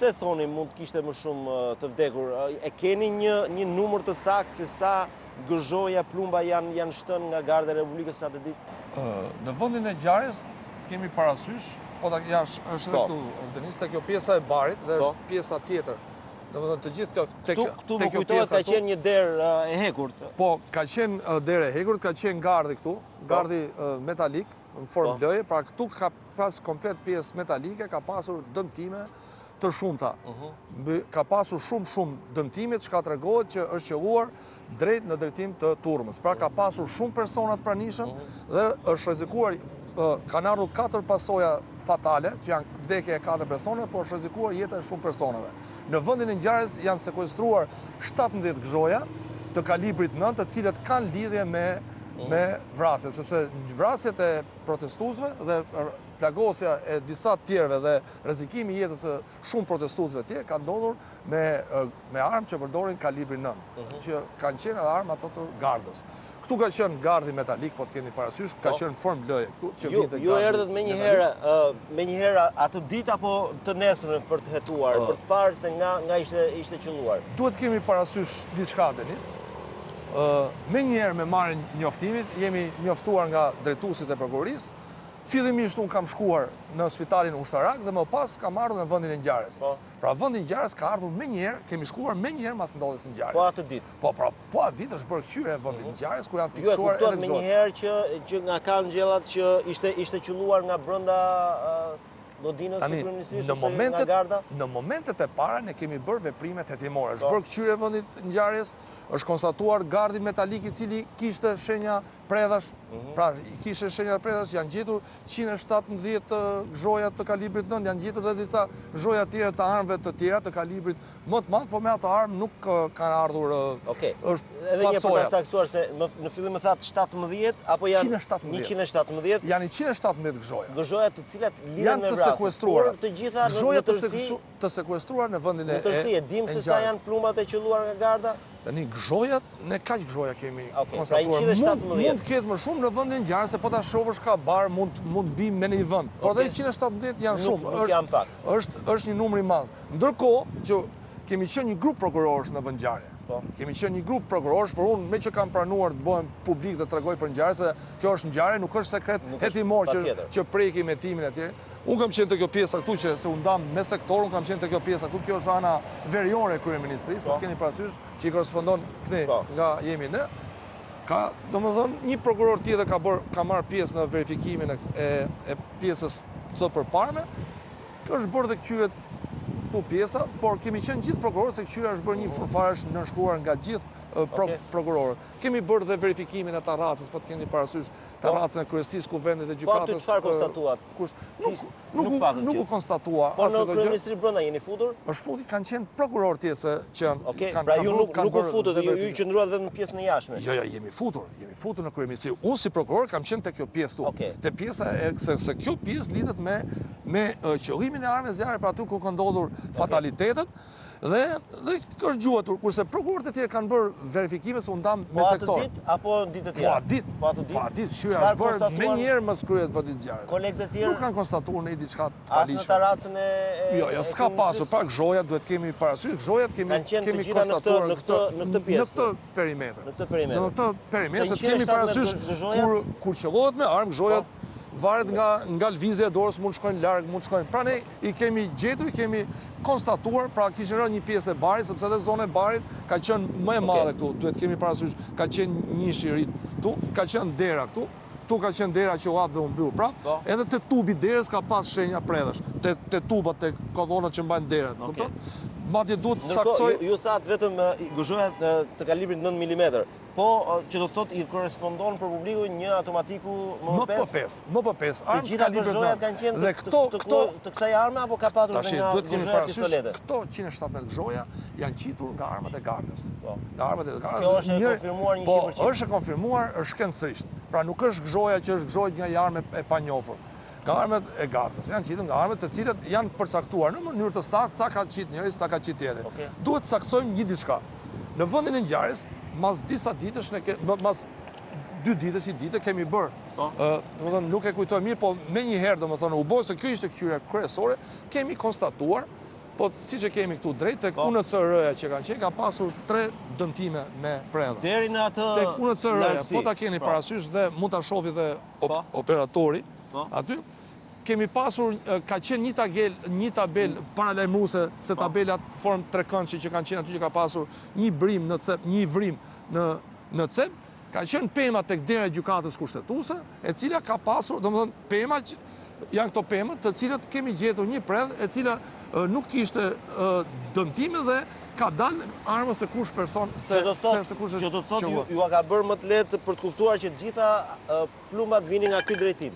Pse thoni mund të kishte më shumë të vdekur? E keni një numër të saktë se sa gëzhoja, plumba janë shtënë nga Garda e Republikës sa të ditë? Në vendin e ngjarjes kemi parasysh, po është edhe këtu, Denis, te kjo pjesa e barit dhe është pjesa tjetër. Domethënë të gjithë këtu më kujtohet ka qenë një derë e hekurt. Po, ka qenë derë e hekurt, ka qenë gardi këtu, gardi metalik në formë loje, pra këtu ka pas komplet pjesë metalike, ka pasur dëmtime të shumta. Ka pasur shumë dëmtime, çka tregohet që është qelluar drejt në drejtim të turmës. Pra ka pasur shumë persona të pranishëm dhe është rrezikuar, kanë ardhur 4 pasoja fatale, që janë vdekje e 4 personave, por është rrezikuar jeta e shumë personave. Në vendin e ngjarjes janë sekuestruar 17 gëzhoja të kalibrit 9, të cilët kanë lidhje me vrasjet, sepse vrasjet e protestuesve dhe plagosja e disa tjerëve dhe rrezikimi i jetës së shumë protestuesve tjerë ka ndodhur me armë që përdorin kalibri 9, që kanë qenë edhe armë ato të gardës. Këtu ka qenë gardi metalik, po të keni parasysh, ka qenë formë loje këtu që vinte gardi. Ju erdhët me një herë atë ditë apo të nesërmen për të hetuar, për të parë se nga ishte qelluar? Duhet kemi parasysh diçka, Denis. Me njerë me marrën njoftimit, jemi njoftuar nga drejtuesit e prokurorisë. Fillimisht unë kam shkuar në spitalin ushtarak dhe më pas kam ardhur në vendin e ngjarjes. Pra vendi i ngjarjes ka ardhur më njëherë, kemi shkuar më njëherë pas ndodhjes së ngjarjes. Po atë ditë. Po atë ditë është bërë kthyrje në vendin e ngjarjes ku janë fiksuar edhe më njëherë që nga kanë ngjellat që ishte qelluar nga brenda godinës së kryeministrisë ose nga Garda? Në momentet e para ne kemi bërë veprimet hetimore. Është bërë kthyrje në vendin e ngjarjes, është konstatuar gardi metalik i cili kishte shenja predhash, pra kishte shenja predhash, janë gjetur 117 gëzhoja të kalibrit 9, janë gjetur edhe disa gëzhoja tjera të armëve të tjera të kalibrit më të madh, por me ato armë nuk kanë ardhur edhe një për ta saktuar se në fillim më thatë 17 apo janë 117? Janë 117 gëzhoja. Gëzhoja të cilat lidhen me vrasje, por të gjitha në tërësi të sekuestruar në vendin e ngjarjes. Në tërësi e dim se sa janë plumbat e qelluar nga Garda? Tani gëzhojat, ne kaq gëzhoja kemi konstatuar. Mund të ketë më shumë në vendin e ngjarjes, se po ta shohësh ka bar, mund bim me në një vend. Por edhe 117 janë shumë. Nuk janë pak. Është një numër i madh. Ndërkohë që kemi qenë një grup prokurorësh në vend ngjarje. Kemi qenë një grup prokurorësh, por unë me që kam pranuar të bëhem publik dhe të tregoj për ngjarje, se kjo është ngjarje, nuk është sekret hetimor që prekim hetimin e tjerë. Unë kam qenë të kjo pjesa këtu që se u ndam me sektor, unë kam qenë të kjo pjesa këtu, kjo është ana veriore e kryeministrisë, po të keni parasysh që i korespondon këne nga jemi ne. Ka, domethënë, një prokuror tjetër ka marrë pjesë në verifikimin e pjesës së përparme. Kjo është bërë dhe kthyer këtu pjesa, por kemi qenë gjithë prokurorë se kthyrja është bërë një furfarë është nënshkruar nga gjithë prokurorët. Kemi bërë dhe verifikimin e tarracës, po të keni parasysh tarracën e kryesisë kuvendit dhe gjykatës. Po aty çfarë konstatuat? Nuk u konstatua. Po në kryeministri brenda jeni futur? Është futur, kanë qenë prokurorë tjese që kanë. Pra ju nuk u futët, ju qëndruat vetëm në pjesën e jashtme. Jo, jemi futur në kryeministri. Unë si prokuror kam qenë te kjo pjesë tu. Te pjesa se kjo pjesë lidhet me qëllimin e armëve zjarre për aty ku kanë ndodhur fatalitetet. Dhe është gjuatur, kurse prokurorët e tjerë kanë bërë verifikime se u ndam me sektor. Po atë ditë apo ditë të tjera? Po atë ditë. Qyra është bërë me njerë më skryet për ditë zjarrit. Kolegët e tjerë? Nuk kanë konstatuar në i diçka të paligjshme. As në tarracën e Jo, s'ka pasur, pra gëzhojat duhet kemi parasysh, gëzhojat kemi konstatuar në këtë pjesë. Në këtë perimetër. Në këtë perimetër, se kemi parasysh kur qellohet me armë, gëzhojat varet nga lvizja e dorës, mund shkojnë larg, mund shkojnë. Pra ne i kemi gjetur, i kemi konstatuar, pra kishin rënë një pjesë e barit, sepse edhe zona e barit ka qenë më e madhe këtu. Duhet kemi parasysh, ka qenë një shirit këtu, ka qenë dera këtu. Këtu ka qenë dera që u hap dhe u mbyll. Pra, edhe te tubi derës ka pas shenja predhash. Te tubat, te kodhonat që mbajnë derën. Kupton? Madje duhet të saksoj. Ju thatë vetëm gëzhoja të kalibrit 9 mm. Po që do të thotë i korespondon për publikun një automatiku MP5. MP5. Të gjitha gëzhojat kanë qenë të kësaj arme apo ka patur edhe nga gëzhoja pistolete? Këto 117 gëzhoja janë qitur nga armat e Gardës. Nga armat e Gardës. Kjo është e konfirmuar 100%. Po, është e konfirmuar, është shkencërisht. Pra nuk është gëzhoja që është gëzhojt nga një armë e panjohur. Nga armat e Gardës. Janë qitur nga armat të cilat janë përcaktuar në mënyrë të saktë sa ka qit njëri, sa ka qit tjetri. Duhet të saksojmë një diçka. Në vendin e ngjarjes, mas disa ditësh, mas 2 ditësh i ditë kemi bërë. Nuk e kujtoj mirë, po me një herë, u bërë se kjo ishte kthyrja kryesore, kemi konstatuar Po si që kemi këtu drejt, tek UNCR-ja që kanë qenë, ka pasur 3 dëmtime me predha. Deri në atë Tek UNCR-ja, lartësi. po ta keni parasysh dhe mund ta shohë dhe operatori, aty kemi pasur, ka qenë një tabel paralajmëruese se tabelat formë trekëndshi që kanë qenë aty që ka pasur një brim në cep, një vrim në cep, ka qenë pema tek dera e gjykatës kushtetuese, e cila ka pasur, domethënë pema që janë këto pemë të cilat kemi gjetur një predhë e cila nuk kishte dëmtime dhe ka dalë armës se kush person se kush është që do të thotë ju ka bërë më të lehtë për të kuptuar që të gjitha plumbat vinin nga ky drejtim.